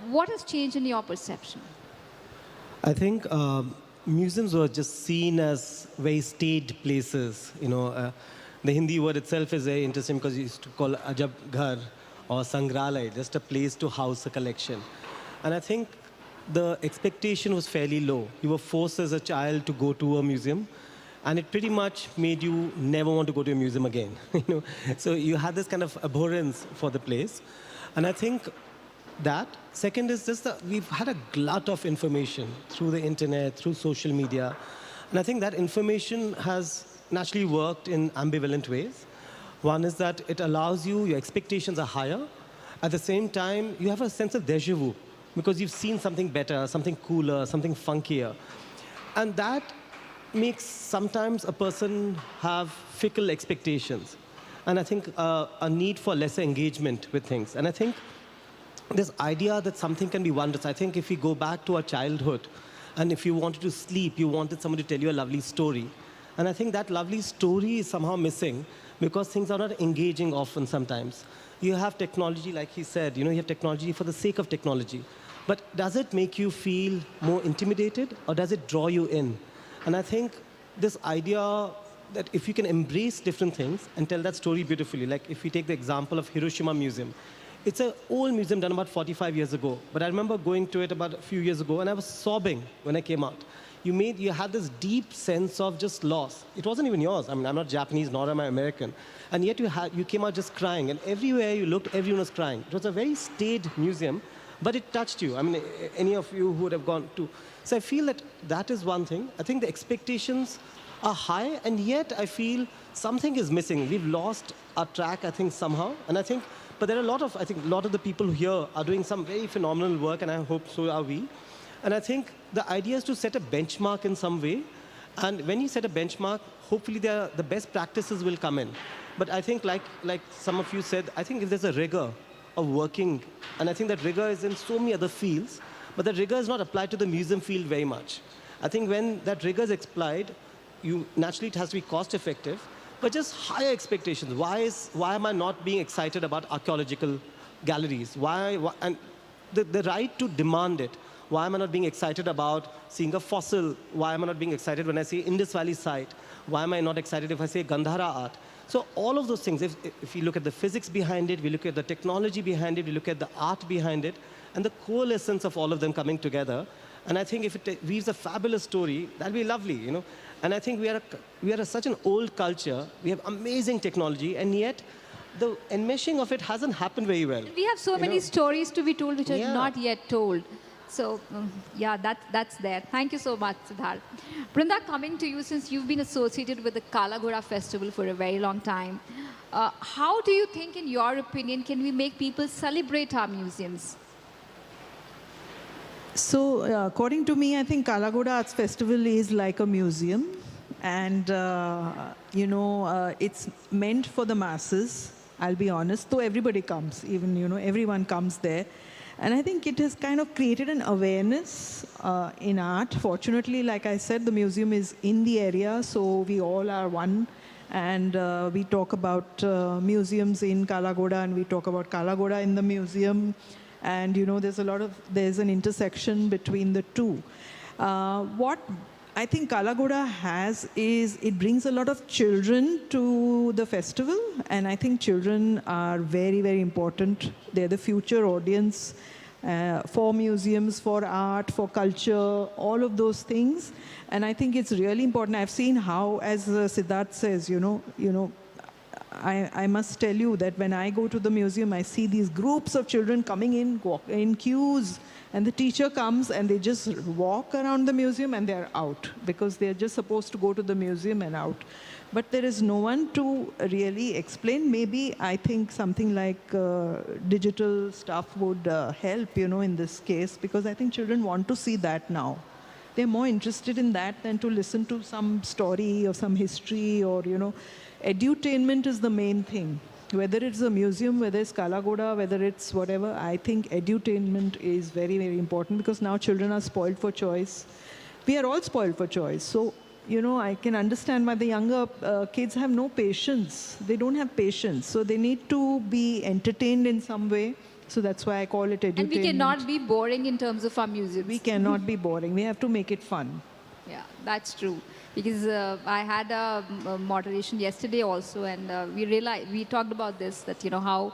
What has changed in your perception? I think museums were just seen as very staid places. The Hindi word itself is very interesting because you used to call Ajab Ghar or Sangralay, just a place to house a collection. And I think the expectation was fairly low. You were forced as a child to go to a museum, and it pretty much made you never want to go to a museum again. So you had this kind of abhorrence for the place. And I think that. Second is just that we've had a glut of information through the internet, through social media. And I think that information has naturally worked in ambivalent ways. One is that it allows you, your expectations are higher. At the same time, you have a sense of déjà vu because you've seen something better, something cooler, something funkier. And that makes sometimes a person have fickle expectations. And I think a need for lesser engagement with things. And I think this idea that something can be wondrous, I think if we go back to our childhood, and if you wanted to sleep, you wanted someone to tell you a lovely story. And I think that lovely story is somehow missing because things are not engaging often sometimes. You have technology, like he said, you have technology for the sake of technology. But does it make you feel more intimidated or does it draw you in? And I think this idea that if you can embrace different things and tell that story beautifully, like if we take the example of Hiroshima Museum, it's an old museum done about 45 years ago. But I remember going to it about a few years ago and I was sobbing when I came out. You had this deep sense of just loss. It wasn't even yours. I mean, I'm not Japanese, nor am I American. And yet you came out just crying. And everywhere you looked, everyone was crying. It was a very staid museum, but it touched you. I mean, any of you who would have gone to. So I feel that that is one thing. I think the expectations are high, and yet I feel something is missing. We've lost our track, I think, somehow. And I think, but there are a lot of the people here are doing some very phenomenal work, and I hope so are we. And I think the idea is to set a benchmark in some way. And when you set a benchmark, hopefully the best practices will come in. But I think, like some of you said, I think if there's a rigor of working, and I think that rigor is in so many other fields, but that rigor is not applied to the museum field very much. I think when that rigor is applied, naturally it has to be cost effective, but just higher expectations. Why am I not being excited about archaeological galleries? And the right to demand it. Why am I not being excited about seeing a fossil? Why am I not being excited when I see Indus Valley site? Why am I not excited if I say Gandhara art? So all of those things, if you look at the physics behind it, we look at the technology behind it, we look at the art behind it, and the coalescence of all of them coming together, And I think if it weaves a fabulous story, that'll be lovely, you know. And I think we are such an old culture. We have amazing technology, and yet the enmeshing of it hasn't happened very well. We have so many stories to be told which are Yeah. not yet told. So, yeah, that's there. Thank you so much, Siddharth. Brinda, coming to you, since you've been associated with the Kala Ghoda festival for a very long time, how do you think, in your opinion, can we make people celebrate our museums? So, according to me, I think Kalagoda Arts Festival is like a museum, and it's meant for the masses. I'll be honest, though everybody comes, even everyone comes there, and I think it has kind of created an awareness in art. Fortunately, like I said, the museum is in the area, so we all are one. And we talk about museums in Kalagoda, and we talk about Kalagoda in the museum. And there's an intersection between the two. What I think Kalagoda has is it brings a lot of children to the festival, and I think children are very, very important. They're the future audience for museums, for art, for culture, all of those things. And I think it's really important. I've seen how, as Siddharth says, I must tell you that when I go to the museum, I see these groups of children coming in, walk in queues, and the teacher comes and they just walk around the museum and they're out because they're just supposed to go to the museum and out. But there is no one to really explain. Maybe I think something like digital stuff would help, in this case, because I think children want to see that now. They're more interested in that than to listen to some story or some history or, edutainment is the main thing. Whether it's a museum, whether it's Kalagoda, whether it's whatever, I think edutainment is very, very important because now children are spoiled for choice. We are all spoiled for choice. So, I can understand why the younger kids have no patience. They don't have patience. So they need to be entertained in some way. So that's why I call it edutainment. And we cannot be boring in terms of our museums. We cannot be boring. We have to make it fun. Yeah, that's true. Because I had a moderation yesterday also, and we talked about this, that how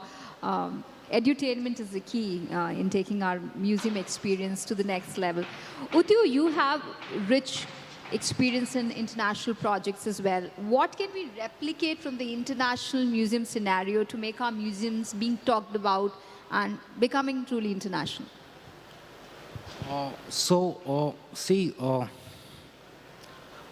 edutainment is the key in taking our museum experience to the next level. Utyu, you have rich experience in international projects as well. What can we replicate from the international museum scenario to make our museums being talked about and becoming truly international?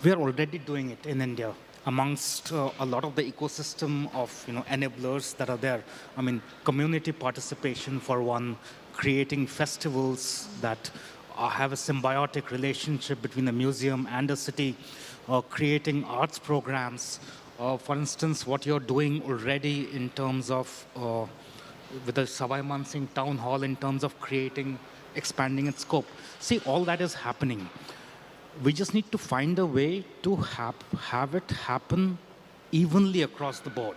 We are already doing it in India amongst a lot of the ecosystem of enablers that are there. I mean, community participation for one, creating festivals that have a symbiotic relationship between the museum and the city, creating arts programs. For instance, what you're doing already in terms of with the Savai Man Singh Town Hall in terms of expanding its scope. See, all that is happening. We just need to find a way to have it happen evenly across the board.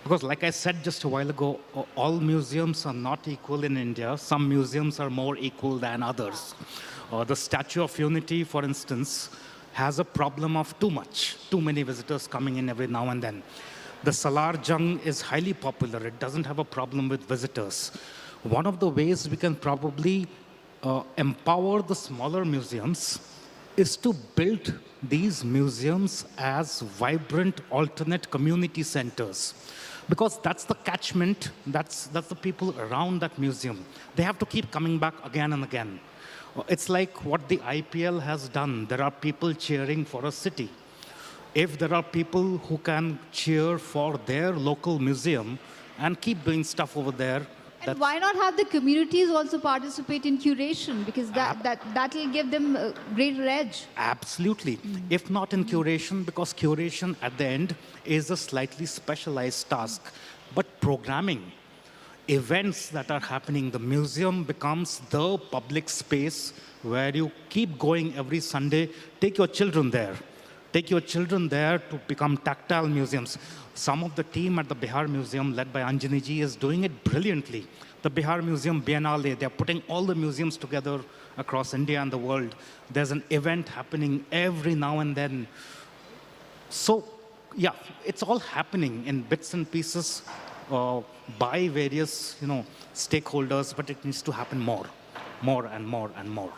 Because like I said just a while ago, all museums are not equal in India. Some museums are more equal than others. The Statue of Unity, for instance, has a problem of too many visitors coming in every now and then. The Salar Jung is highly popular. It doesn't have a problem with visitors. One of the ways we can probably empower the smaller museums is to build these museums as vibrant alternate community centers. Because that's the catchment, that's the people around that museum. They have to keep coming back again and again. It's like what the IPL has done. There are people cheering for a city. If there are people who can cheer for their local museum and keep doing stuff over there. And why not have the communities also participate in curation? Because that will give them a greater edge. Absolutely. If not in curation, because curation at the end is a slightly specialized task. But programming, events that are happening, the museum becomes the public space where you keep going every Sunday. Take your children there. Take your children there to become tactile museums. Some of the team at the Bihar Museum, led by Anjani ji, is doing it brilliantly. The Bihar Museum Biennale, they're putting all the museums together across India and the world. There's an event happening every now and then. So, yeah, it's all happening in bits and pieces by various, stakeholders, but it needs to happen more and more and more.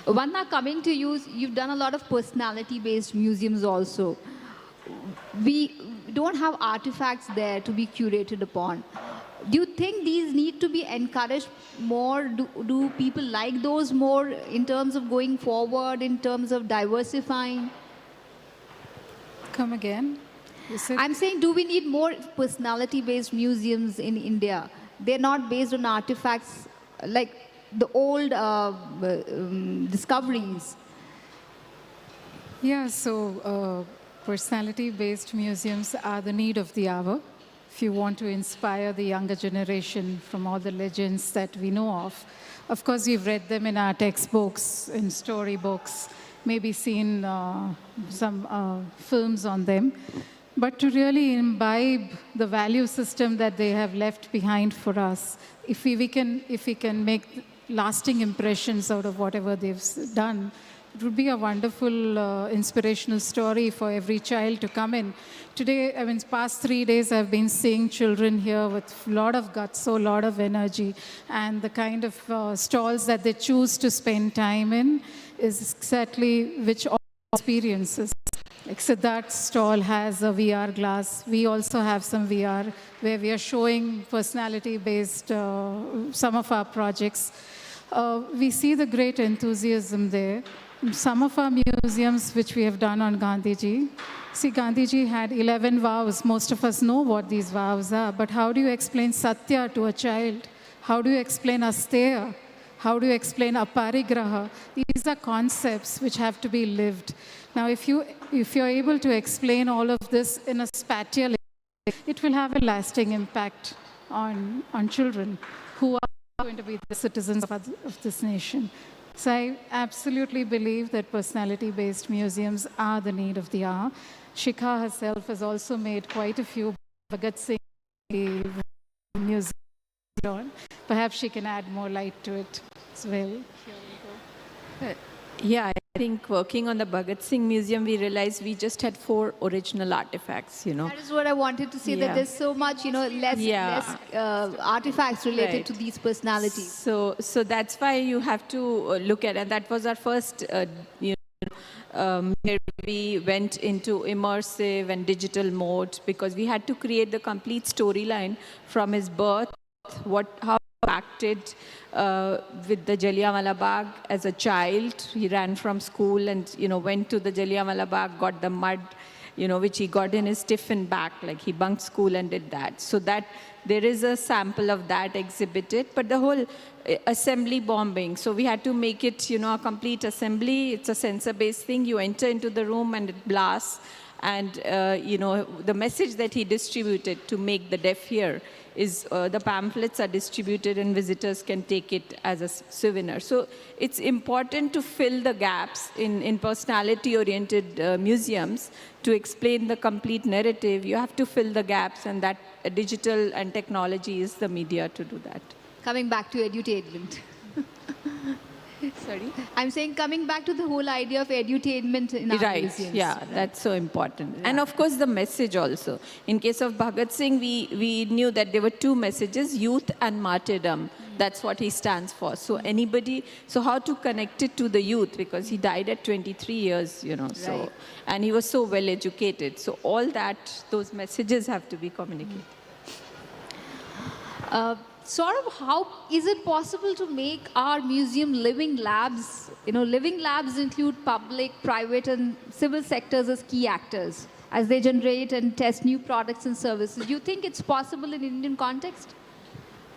Vanna, coming to you, you've done a lot of personality-based museums also. We don't have artifacts there to be curated upon. Do you think these need to be encouraged more? Do people like those more in terms of going forward, in terms of diversifying? Come again? You said I'm saying, do we need more personality-based museums in India? They're not based on artifacts like the old discoveries. Yeah, so personality-based museums are the need of the hour. If you want to inspire the younger generation from all the legends that we know of. Of course, we've read them in our textbooks, in storybooks, maybe seen some films on them. But to really imbibe the value system that they have left behind for us, if we can make lasting impressions out of whatever they've done, it would be a wonderful inspirational story for every child to come in. Today, I mean, past 3 days, I've been seeing children here with a lot of guts, so a lot of energy. And the kind of stalls that they choose to spend time in is exactly which all experiences. Like Siddharth's stall has a VR glass. We also have some VR where we are showing personality-based some of our projects. We see the great enthusiasm there. Some of our museums which we have done on Gandhiji, see, Gandhiji had 11 vows. Most of us know what these vows are, but how do you explain Satya to a child? How do you explain Asteya? How do you explain Aparigraha? These are concepts which have to be lived. Now, if you're able to explain all of this in a spatial, it will have a lasting impact on children who are going to be the citizens of this nation. So I absolutely believe that personality-based museums are the need of the hour. Shikha herself has also made quite a few Bhagat Singh museums. Perhaps she can add more light to it as well. Yeah, I think working on the Bhagat Singh Museum, we realized we just had 4 original artifacts, That is what I wanted to say, that there's so much, less artifacts related to these personalities. So that's why you have to look at, and that was our first, where we went into immersive and digital mode, because we had to create the complete storyline from his birth, how he acted with the Jallianwala Bagh as a child. He ran from school and, went to the Jallianwala Bagh, got the mud, which he got in his tiffin back, like he bunked school and did that. So that there is a sample of that exhibited, but the whole assembly bombing. So we had to make it, a complete assembly. It's a sensor-based thing. You enter into the room and it blasts. And, the message that he distributed to make the deaf hear is the pamphlets are distributed and visitors can take it as a souvenir. So it's important to fill the gaps in personality-oriented museums to explain the complete narrative. You have to fill the gaps, and that digital and technology is the media to do that. Coming back to edutainment. Sorry? I'm saying coming back to the whole idea of edutainment in our museums. Yeah, that's so important. Yeah. And of course, the message also. In case of Bhagat Singh, we knew that there were 2 messages, youth and martyrdom. That's what he stands for. So so how to connect it to the youth, because he died at 23 years, so, and he was so well educated. So all those messages have to be communicated. How is it possible to make our museum living labs? Living labs include public, private, and civil sectors as key actors as they generate and test new products and services. Do you think it's possible in Indian context?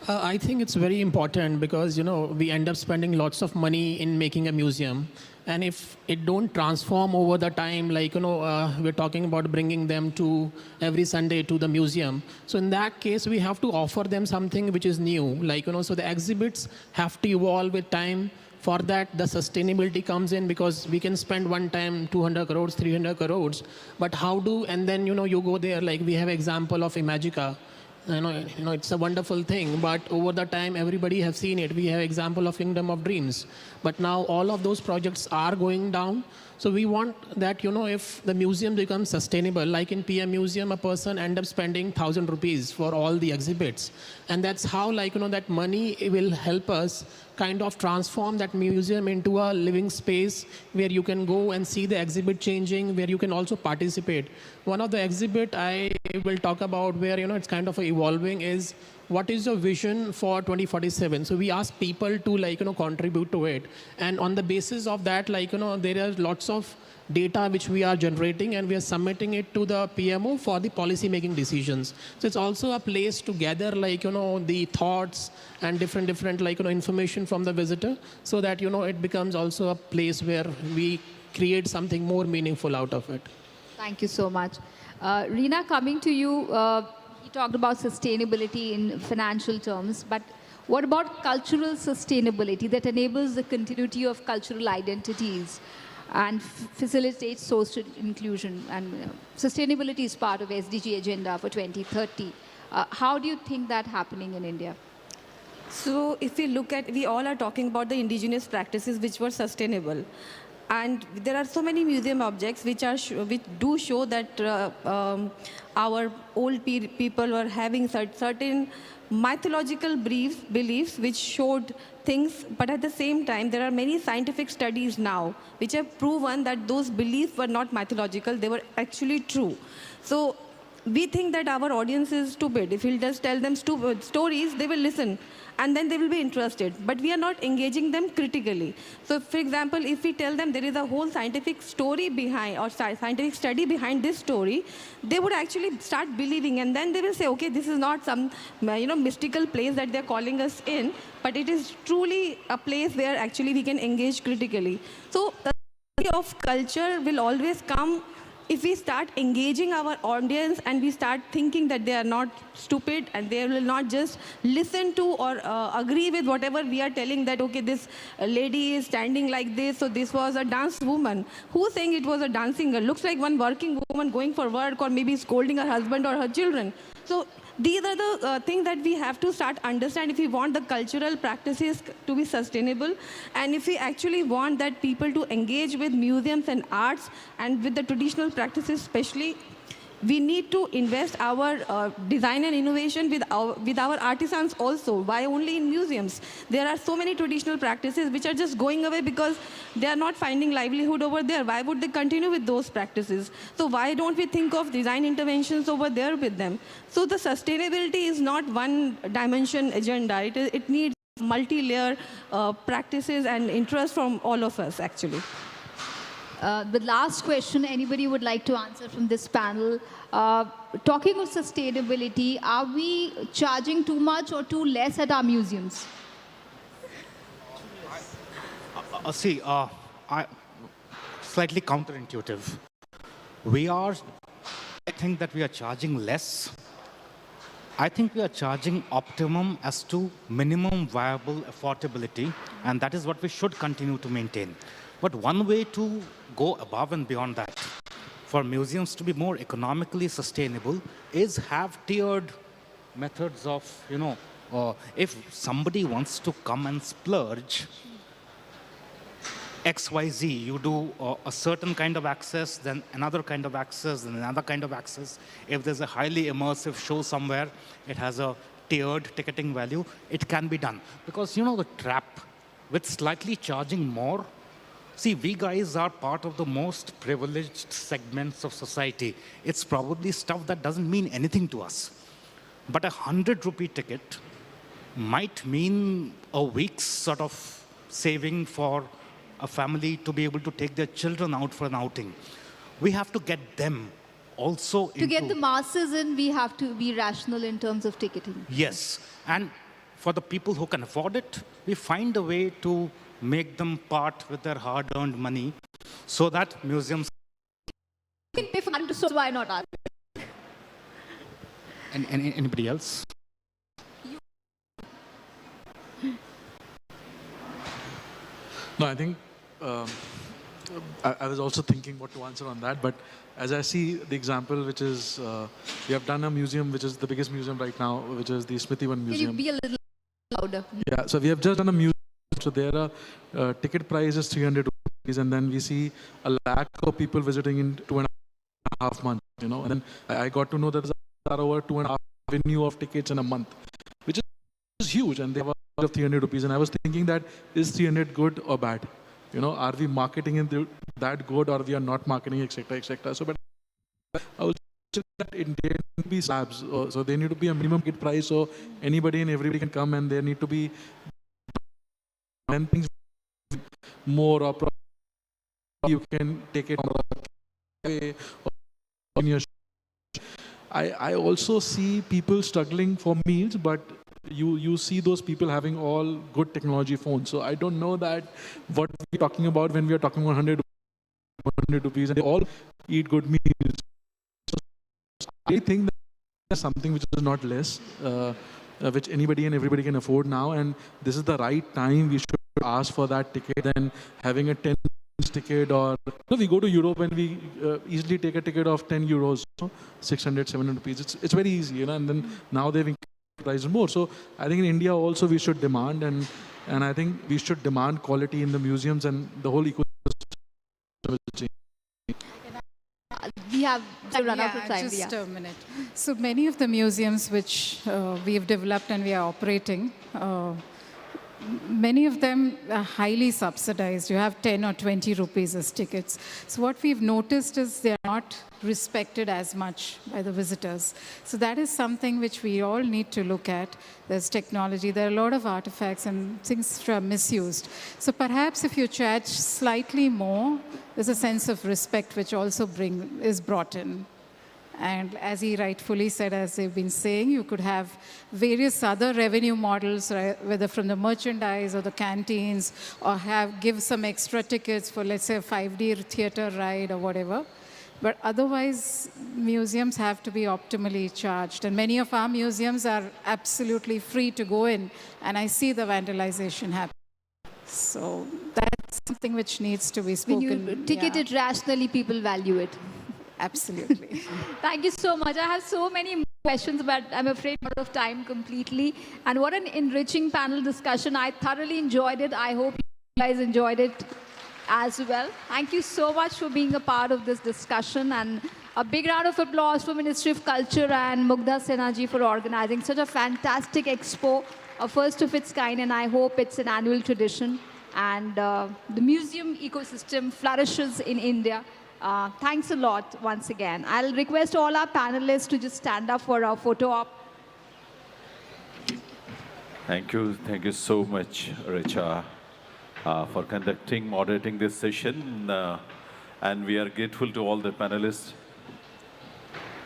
I think it's very important because, we end up spending lots of money in making a museum. And if it don't transform over the time, like, we're talking about bringing them to every Sunday to the museum. So in that case, we have to offer them something which is new. Like, so the exhibits have to evolve with time. For that, the sustainability comes in, because we can spend one time 200 crores, 300 crores. But and then, you go there, like we have example of Imagica. It's a wonderful thing, but over the time, everybody has seen it. We have example of Kingdom of Dreams. But now all of those projects are going down. So we want that, if the museum becomes sustainable, like in PM Museum, a person ends up spending 1,000 rupees for all the exhibits. And that's how, that money will help us kind of transform that museum into a living space where you can go and see the exhibit changing, where you can also participate. One of the exhibit I will talk about where, it's kind of evolving is what is your vision for 2047? So we ask people to contribute to it. And on the basis of that, there are lots of data which we are generating and we are submitting it to the PMO for the policy making decisions. So it's also a place to gather the thoughts and different information from the visitor so that, it becomes also a place where we create something more meaningful out of it. Thank you so much. Reena, coming to you, you talked about sustainability in financial terms, but what about cultural sustainability that enables the continuity of cultural identities and facilitates social inclusion? And sustainability is part of SDG agenda for 2030. How do you think that happening in India? So if we look at, we all are talking about the indigenous practices which were sustainable. And there are so many museum objects which do show that our old people were having certain mythological beliefs which showed things, but at the same time, there are many scientific studies now which have proven that those beliefs were not mythological, they were actually true. So we think that our audience is stupid. If we'll just tell them stupid stories, they will listen and then they will be interested. But we are not engaging them critically. So for example, if we tell them there is a whole scientific story behind or scientific study behind this story, they would actually start believing, and then they will say, okay, this is not some mystical place that they're calling us in, but it is truly a place where actually we can engage critically. So the idea of culture will always come if we start engaging our audience and we start thinking that they are not stupid and they will not just listen to or agree with whatever we are telling, that, okay, this lady is standing like this, so this was a dance woman. Who's saying it was a dancing girl? Looks like one working woman going for work or maybe scolding her husband or her children. So these are the things that we have to start understand if we want the cultural practices to be sustainable, and if we actually want that people to engage with museums and arts and with the traditional practices especially. We need to invest our design and innovation with our artisans also. Why only in museums? There are so many traditional practices which are just going away because they are not finding livelihood over there. Why would they continue with those practices? So why don't we think of design interventions over there with them? So the sustainability is not one dimension agenda. It needs multi-layer practices and interest from all of us actually. The last question anybody would like to answer from this panel. Talking of sustainability, are we charging too much or too less at our museums? Slightly counterintuitive. I think that we are charging less. I think we are charging optimum as to minimum viable affordability, and that is what we should continue to maintain. But one way to go above and beyond that, for museums to be more economically sustainable, is have tiered methods of, if somebody wants to come and splurge XYZ, you do a certain kind of access, then another kind of access, then another kind of access. If there's a highly immersive show somewhere, it has a tiered ticketing value, it can be done. Because, the trap with slightly charging more, see, we guys are part of the most privileged segments of society. It's probably stuff that doesn't mean anything to us. But 100 rupee ticket might mean a week's sort of saving for a family to be able to take their children out for an outing. We have to get them also to get the masses in, we have to be rational in terms of ticketing. Yes. And for the people who can afford it, we find a way to make them part with their hard-earned money so that museums... You can pay for it, so why not art? Anybody else? No, I think I was also thinking what to answer on that, but as I see the example, which is, we have done a museum, which is the biggest museum right now, which is the Smriti-Van Museum. Can you be a little louder? Yeah, so we have just done a museum. So there ticket price is 300 rupees. and then we see a lakh of people visiting in 2.5 months, you know. And then I got to know that there are over 2.5 revenue of tickets in a month, which is huge, and they have a of 300 rupees. And I was thinking that, is 300 good or bad? You know, are we marketing it that good, or we are not marketing, etc., etc. So, but I would say that it need to be slabs. So they need to be a minimum ticket price, so anybody and everybody can come, and there need to be when things more or you can take it on the cafe or in your. I also see people struggling for meals, but you see those people having all good technology phones. So I don't know that what we're talking about when we are talking about 100 rupees, and they all eat good meals. So I think that there's something which is not less, which anybody and everybody can afford now, and this is the right time we should ask for that ticket than having a 10 ticket. Or we go to Europe and we easily take a ticket of 10 euros, 600, 700 rupees. It's very easy, you know, and then now they've increased prices more. So I think in India also we should demand, and I think we should demand quality in the museums, and the whole ecosystem will change. We have to run out of Yeah, time. just Yeah. a minute. So many of the museums which we have developed and we are operating, many of them are highly subsidized. You have 10 or 20 rupees as tickets. So what we've noticed is they're not respected as much by the visitors. So that is something which we all need to look at. There's technology. There are a lot of artifacts and things which are misused. So perhaps if you charge slightly more, there's a sense of respect which also is brought in. And as he rightfully said, as they've been saying, you could have various other revenue models, right, whether from the merchandise or the canteens, or give some extra tickets for, let's say, a 5-day theater ride or whatever. But otherwise, museums have to be optimally charged. And many of our museums are absolutely free to go in, and I see the vandalization happen. So that's something which needs to be When spoken. you ticket it rationally, people value it. Absolutely. Thank you so much. I have so many questions, but I'm afraid out of time completely. And what an enriching panel discussion. I thoroughly enjoyed it. I hope you guys enjoyed it as well. Thank you so much for being a part of this discussion, and a big round of applause for Ministry of Culture and Mugdha Sinha for organizing such a fantastic expo, a first of its kind, and I hope it's an annual tradition. And the museum ecosystem flourishes in India. Thanks a lot once again. I'll request all our panelists to just stand up for our photo op. Thank you so much, Richa, for moderating this session. And we are grateful to all the panelists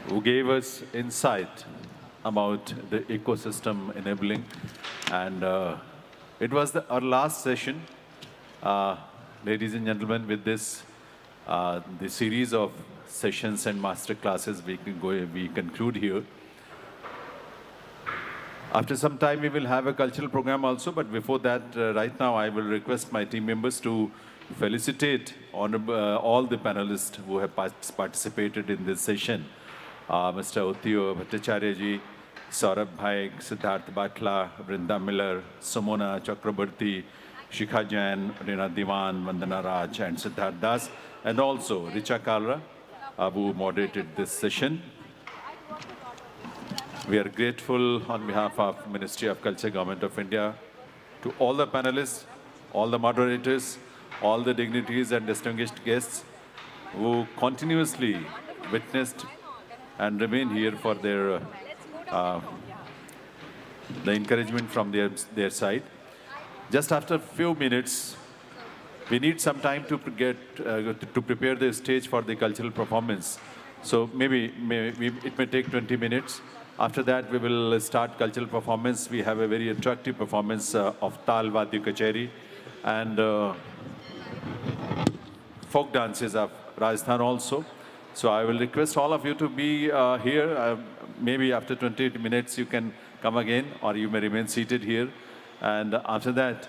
who gave us insight about the ecosystem enabling. And it was our last session, ladies and gentlemen. With this, the series of sessions and master classes we conclude here. After some time, we will have a cultural program also, but before that, right now, I will request my team members to felicitate all the panelists who have participated in this session. Mr. Uttiyo Bhattacharya ji, Saurabh Bhai, Siddharth Batla, Brinda Miller, Sumona Chakrabarti, Shikha Jain, Reena Diwan, Vandana Raj, and Siddharth Das, and also Richa Kalra, who moderated this session. We are grateful on behalf of Ministry of Culture, Government of India, to all the panelists, all the moderators, all the dignitaries and distinguished guests who continuously witnessed and remain here for their the encouragement from their side. Just after a few minutes, we need some time to prepare the stage for the cultural performance. So maybe it may take 20 minutes. After that, we will start cultural performance. We have a very attractive performance of Tal Vadya Kacheri and folk dances of Rajasthan also. So I will request all of you to be here. Maybe after 20 minutes, you can come again, or you may remain seated here. And after that,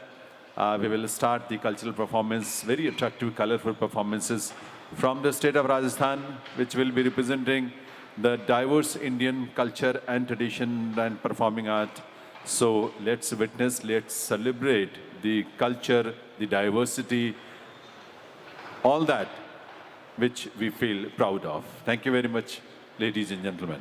we will start the cultural performance, very attractive, colorful performances from the state of Rajasthan, which will be representing the diverse Indian culture and tradition and performing art. So let's witness, let's celebrate the culture, the diversity, all that which we feel proud of. Thank you very much, ladies and gentlemen.